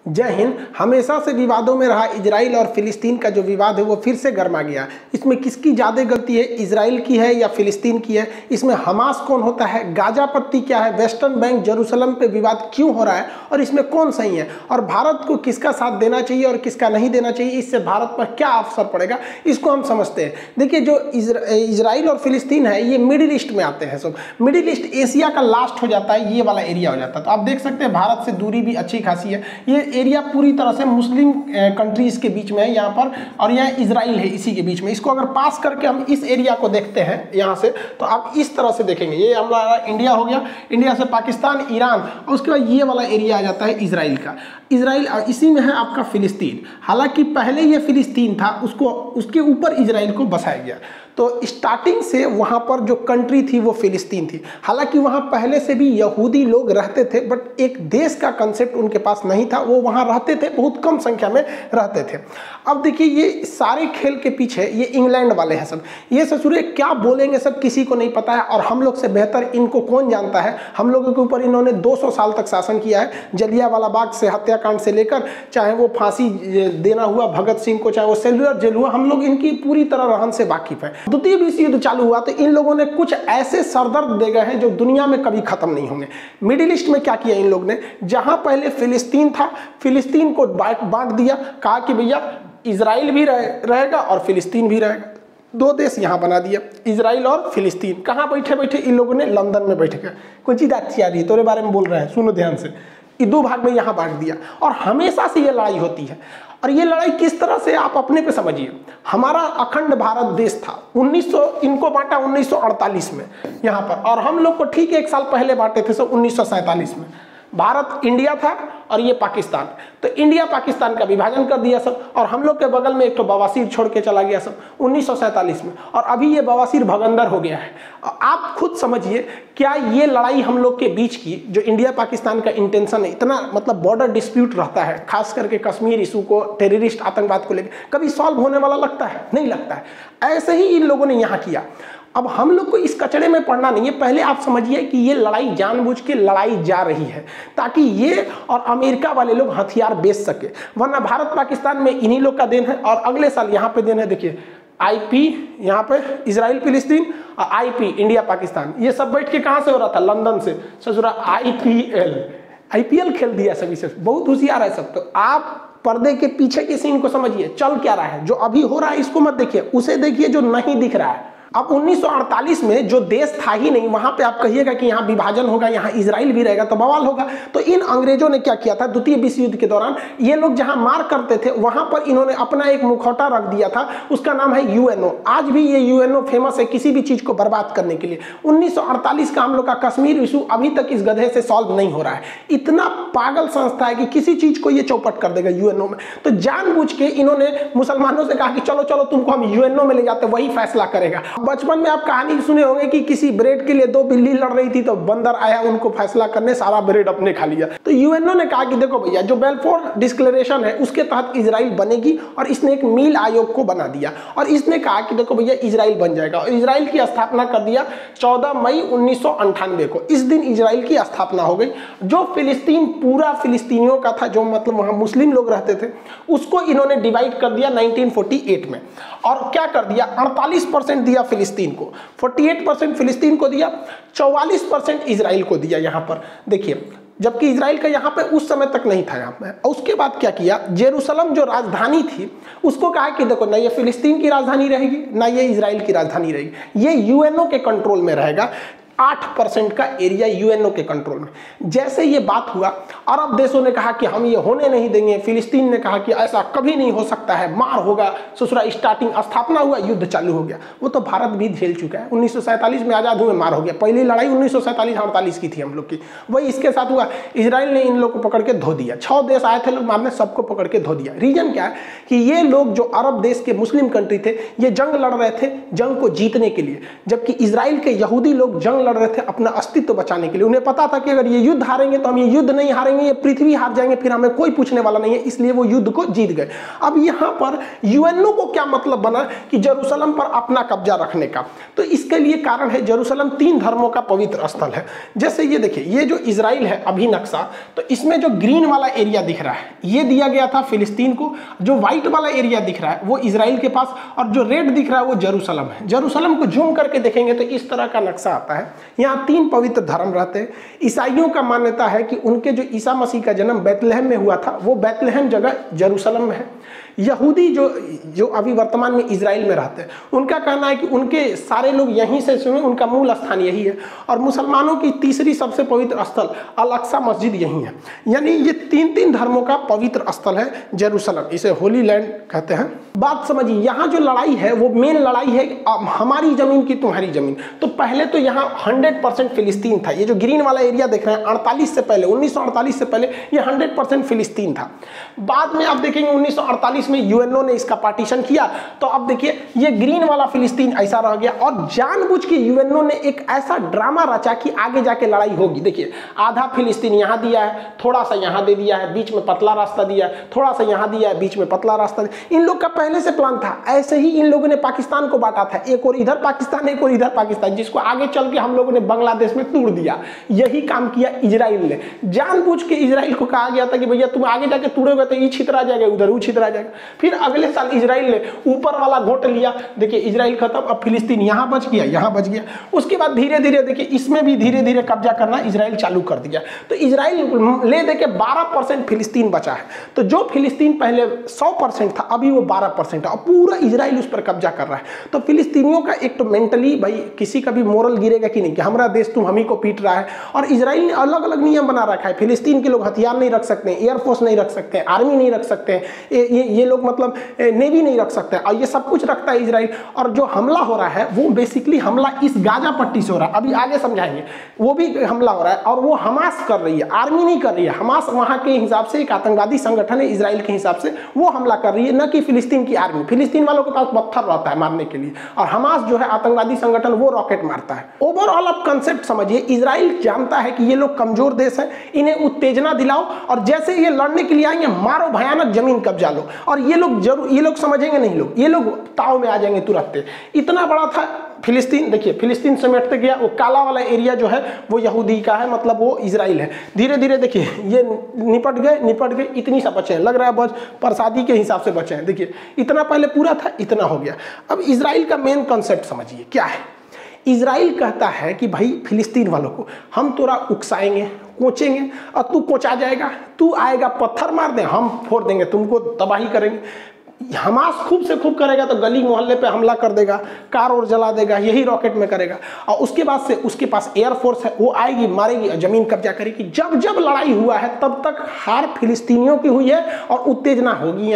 जय हिंद। हमेशा से विवादों में रहा इजराइल और फिलिस्तीन का जो विवाद है वो फिर से गर्मा गया। इसमें किसकी ज़्यादा गलती है, इजराइल की है या फिलिस्तीन की है? इसमें हमास कौन होता है, गाजा पट्टी क्या है, वेस्टर्न बैंक जेरूसलम पे विवाद क्यों हो रहा है और इसमें कौन सही है, और भारत को किसका साथ देना चाहिए और किसका नहीं देना चाहिए, इससे भारत पर क्या असर पड़ेगा, इसको हम समझते हैं। देखिए, जो इजराइल और फिलिस्तीन है ये मिडिल ईस्ट में आते हैं। सब मिडिल ईस्ट एशिया का लास्ट हो जाता है, ये वाला एरिया हो जाता है। तो आप देख सकते हैं भारत से दूरी भी अच्छी खासी है। ये एरिया पूरी तरह से मुस्लिम कंट्रीज के बीच में है यहाँ पर, और यहाँ इजराइल है इसी के बीच में। इसको अगर पास करके हम इस एरिया को देखते हैं यहाँ से, तो आप इस तरह से देखेंगे, ये हमारा इंडिया हो गया, इंडिया से पाकिस्तान, ईरान, और उसके बाद ये वाला एरिया आ जाता है इजराइल का। इजराइल इसी में है आपका फिलिस्तीन। हालांकि पहले ये फिलिस्तीन था, उसको उसके ऊपर इजराइल को बसाया गया। तो स्टार्टिंग से वहाँ पर जो कंट्री थी वो फिलिस्तीन थी। हालांकि वहाँ पहले से भी यहूदी लोग रहते थे, बट एक देश का कंसेप्ट उनके पास नहीं था। वो वहाँ रहते थे, बहुत कम संख्या में रहते थे। अब देखिए, ये सारे खेल के पीछे ये इंग्लैंड वाले हैं सब। ये ससुरे क्या बोलेंगे सब किसी को नहीं पता है, और हम लोग से बेहतर इनको कौन जानता है। हम लोगों के ऊपर इन्होंने 200 साल तक शासन किया है। जलियांवाला बाग से हत्याकांड से लेकर, चाहे वो फांसी देना हुआ भगत सिंह को, चाहे वो सेलुलर जेल हुआ, हम लोग इनकी पूरी तरह रहन से वाकिफ है। द्वितीय विश्व युद्ध चालू हुआ तो इन लोगों ने कुछ ऐसे सरदर्द दे गए हैं जो दुनिया में कभी खत्म नहीं होंगे। मिडिल ईस्ट में क्या किया इन लोग ने, जहां पहले फिलिस्तीन था, फिलिस्तीन को बांट दिया। कहा कि भैया इजराइल भी रहेगा और फिलिस्तीन भी रहेगा। दो देश यहाँ बना दिया, इजराइल और फिलिस्तीन। कहाँ बैठे बैठे इन लोगों ने, लंदन में बैठ गए। कोई चीज़ अच्छी आ रही है, तोरे बारे में बोल रहे हैं, सुनो ध्यान से। ये दो भाग में यहाँ बांट दिया, और हमेशा से ये लड़ाई होती है। और ये लड़ाई किस तरह से, आप अपने पे समझिए। हमारा अखंड भारत देश था, 1900 इनको बांटा 1948 में यहाँ पर, और हम लोग को ठीक 1 साल पहले बांटे थे, 1947 में। भारत इंडिया था और ये पाकिस्तान। तो इंडिया पाकिस्तान का विभाजन कर दिया सब, और हम लोग के बगल में एक तो बवासीर छोड़ के चला गया सब 1947 में, और अभी ये बवासीर भगंदर हो गया है। आप खुद समझिए, क्या ये लड़ाई हम लोग के बीच की जो इंडिया पाकिस्तान का इंटेंशन है, इतना मतलब बॉर्डर डिस्प्यूट रहता है, खास करके कश्मीर इशू को, टेररिस्ट आतंकवाद को लेकर, कभी सॉल्व होने वाला लगता है? नहीं लगता है। ऐसे ही इन लोगों ने यहाँ किया। अब हम लोग को इस कचड़े में पड़ना नहीं है। पहले आप समझिए कि ये लड़ाई जानबूझ के लड़ाई जा रही है ताकि ये और अमेरिका वाले लोग हथियार बेच सके, वरना भारत पाकिस्तान में इन्हीं लोग का देन है। और अगले साल यहाँ पे देन है, देखिए IP यहाँ पे इजराइल फिलिस्तीन, और IP इंडिया पाकिस्तान। ये सब बैठ के कहाँ से हो रहा था, लंदन से। ससुरा IPL खेल दिया सभी से, बहुत होशियार है सब। तो आप पर्दे के पीछे के सीन को समझिए, चल क्या रहा है। जो अभी हो रहा है इसको मत देखिए, उसे देखिए जो नहीं दिख रहा है। अब 1948 में जो देश था ही नहीं, वहां पे आप कहिएगा कि यहाँ विभाजन होगा, यहाँ इजराइल भी रहेगा, तो बवाल होगा। तो इन अंग्रेजों ने क्या किया था, द्वितीय विश्व युद्ध के दौरान ये लोग जहां मार करते थे वहां पर इन्होंने अपना एक मुखौटा रख दिया था, उसका नाम है UNO। आज भी ये UNO फेमस है किसी भी चीज को बर्बाद करने के लिए। 1948 का हम लोग का कश्मीर इशू अभी तक इस गधे से सॉल्व नहीं हो रहा है। इतना पागल संस्था है कि किसी चीज को ये चौपट कर देगा UNO में। तो जानबूझ के इन्होंने मुसलमानों से कहा कि चलो चलो तुमको हम UNO में ले जाते, वही फैसला करेगा। बचपन में आप कहानी सुने होंगे कि किसी ब्रेड के लिए 2 बिल्ली लड़ रही थी, तो बंदर आया उनको फैसला करने, सारा ब्रेड अपने खा लिया। तो UNO ने कहा कि देखो भैया, जो बेल्फोर डिक्लेरेशन है उसके तहत इजराइल बनेगी, और इसने एक मील आयोग को बना दिया, और इसने कहा कि देखो भैया इजराइल बन जाएगा। और इजराइल की स्थापना कर दिया 14 मई 1998 को। इस दिन इजराइल की स्थापना हो गई। जो फिलिस्तीन पूरा फिलिस्तीनियों का था, जो मतलब वहां मुस्लिम लोग रहते थे, उसको इन्होंने डिवाइड कर दिया 1948 में। और क्या कर दिया, 48% दिया फिलिस्तीन को, 48% फिलिस्तीन को दिया, 44% इजराइल को दिया। यहाँ पर देखिए, जबकि इजराइल का यहाँ पे उस समय तक नहीं था यहाँ पे। उसके बाद क्या किया, जेरूसलम जो राजधानी थी उसको कहा कि देखो, ना ये फिलिस्तीन की राजधानी रहेगी, ना ये इजराइल की राजधानी रहेगी, ये UNO के कंट्रोल में रहेगा। 8% का एरिया UNO के कंट्रोल में। जैसे ये बात हुआ, अरब देशों ने कहा कि हम ये होने नहीं देंगे, फिलिस्तीन ने कहा कि ऐसा कभी नहीं हो सकता है, मार होगा। ससुरा स्टार्टिंग स्थापना हुआ, युद्ध चालू हो गया। वो तो भारत भी झेल चुका है। 1947 में आज़ाद हुए, मार हो गया। पहली लड़ाई 1947-48 की थी हम लोग की, वही इसके साथ हुआ। इजराइल ने इन लोग को पकड़ के धो दिया। 6 देश आए थे लोग मारने, सबको पकड़ के धो दिया। रीजन क्या है कि ये लोग जो अरब देश के मुस्लिम कंट्री थे, ये जंग लड़ रहे थे जंग को जीतने के लिए, जबकि इजराइल के यहूदी लोग जंग लड़ रहे थे अपना अस्तित्व बचाने के लिए। उन्हें पता था कि अगर ये युद्ध हारेंगे तो हम ये युद्ध नहीं हारेंगे, ये पृथ्वी हार जाएंगे, फिर हमें कोई पूछने वाला नहीं है, इसलिए वो युद्ध को जीत गए। अब यहाँ पर यूएनओ को क्या मतलब बना कि जेरूशलम पर अपना कब्जा रखने का? तो इसके लिए कारण है जेरूशलम 3 धर्मों का पवित्र स्थल है। जैसे ये देखिए, ये जो इजराइल है अभी नक्शा, तो इसमें जो ग्रीन वाला एरिया दिख रहा है ये दिया गया था फिलिस्तीन को, जो व्हाइट वाला एरिया दिख रहा है वो इजराइल के पास, और जो रेड दिख रहा है वो जेरूशलम है। जेरूशलम को जूम करके देखेंगे तो इस तरह का नक्शा आता है। यहाँ 3 पवित्र धर्म रहते हैं। ईसाइयों का मान्यता है कि उनके जो ईसा मसीह का जन्म बैतलहम में हुआ था वो बैतलहम जगह जेरूशलम में है। यहूदी जो अभी वर्तमान में इजराइल में रहते हैं उनका कहना है कि उनके सारे लोग यहीं से सुने, उनका मूल स्थान यही है। और मुसलमानों की तीसरी सबसे पवित्र स्थल अल अक्सा मस्जिद यही है। यानी ये 3 धर्मों का पवित्र स्थल है जेरूशलम, इसे होली लैंड कहते हैं। बात समझिए, यहाँ जो लड़ाई है वो मेन लड़ाई है हमारी जमीन की तुम्हारी जमीन। तो पहले तो यहाँ 100% फिलिस्तीन था। ये जो ग्रीन वाला एरिया देख रहे हैं 48 से पहले, 1948 से पहले ये 100% फिलिस्तीन था। बाद में आप देखेंगे 1948 में यूएनओ ने इसका पार्टीशन किया, तो अब देखिए ये ग्रीन वाला फिलिस्तीन ऐसा रह गया। और जानबूझ के यूएनओ ने एक ऐसा ड्रामा रचा कि आगे जाके लड़ाई होगी। देखिए आधा फिलिस्तीन यहाँ दिया है, थोड़ा सा यहाँ दे दिया है, बीच में पतला रास्ता दिया है, थोड़ा सा यहाँ दिया है, बीच में पतला रास्ता दिया। इन लोग का पहले से प्लान था। ऐसे ही इन लोगों ने पाकिस्तान को बांटा था, एक और इधर पाकिस्तान, एक और इधर पाकिस्तान, जिसको आगे चल के हम लोगों ने बांग्लादेश में तोड़ दिया। यही काम किया इजराइल ने। जानबूझ के इजराइल को कहा गया था कि भैया तुम आगे जाके तोड़ोगे तो ये छितरा जाएगा, उधर वो छितरा जाएगा। फिर अगले साल इजराइल ने ऊपर वाला घोट लिया। देखिए इजराइल खत्म, अब फिलिस्तीन यहाँ बच गया, यहाँ बच गया। उसके बाद धीरे धीरे देखिए इसमें भी धीरे धीरे कब्जा करना इजराइल चालू कर दिया। तो इजराइल ले दे के 12% फिलिस्तीन बचा है। तो जो फिलिस्तीन पहले 100% था अभी वो 12% है, और पूरा इजराइल उस पर कब्जा कर रहा है। तो फिलिस्तीनियों का एक तो मेंटली भाई किसी का भी मोरल गिरेगा कि नहीं कि हमारा देश तुम हम ही को पीट रहा है। और इजराइल ने अलग अलग नियम बना रखा है। फिलिस्तीन के लोग हथियार नहीं रख सकते, एयरफोर्स नहीं रख सकते, आर्मी नहीं रख सकते, ये लोग मतलब नेवी नहीं रख सकते, और ये सब कुछ रखता है इजराइल। और जो हमला हो रहा है वो बेसिकली हमला इस गाजा पट्टी से हो रहा है, अभी आगे समझाएंगे। वो भी हमला हो रहा है और वो हमास कर रही है, आर्मी नहीं कर रही है। हमास वहां के हिसाब से एक आतंकवादी संगठन है, इजराइल के हिसाब से वो हमला कर रही है, न कि फिलिस्तीन की आर्मी। फिलिस्तीन वालों के पास पत्थर रहता है मारने के लिए, और हमास जो है आतंकवादी संगठन वो रॉकेट मारता है। ओवरऑल आप कंसेप्ट समझिए, इजराइल जानता है कि ये लोग कमजोर देश है, इन्हें उत्तेजना दिलाओ, और जैसे ये लड़ने के लिए आएंगे मारो, भयानक जमीन कब्जा लो। और ये लोग जरूर, ये लोग समझेंगे नहीं, ये लोग ताव में आ जाएंगे तुरंत। इतना बड़ा था फिलिस्तीन। देखिए फिलिस्तीन समेटते गया, वो काला वाला एरिया जो है वो यहूदी का है, मतलब वो इजराइल है। धीरे धीरे देखिए ये निपट गए, इतनी सा बचे हैं, लग रहा है बस प्रसादी के हिसाब से बचे हैं। देखिए इतना पहले पूरा था, इतना हो गया। अब इजराइल का मेन कॉन्सेप्ट समझिए क्या है। इजराइल कहता है कि भाई फिलिस्तीन वालों को हम तोरा उकसाएंगे, कोचेंगे, और तू कोचा जाएगा, तू आएगा पत्थर मार दे, हम फोड़ देंगे, तुमको तबाही करेंगे। हमास खूब से खूब करेगा तो गली मोहल्ले पे हमला कर देगा, कार और जला देगा, यही रॉकेट में करेगा। और उसके बाद से उसके पास एयरफोर्स है, वो आएगी, मारेगी, जमीन कब्जा करेगी। जब जब लड़ाई हुआ है तब तक हार फिलिस्तीनियों की हुई है और उत्तेजना होगी।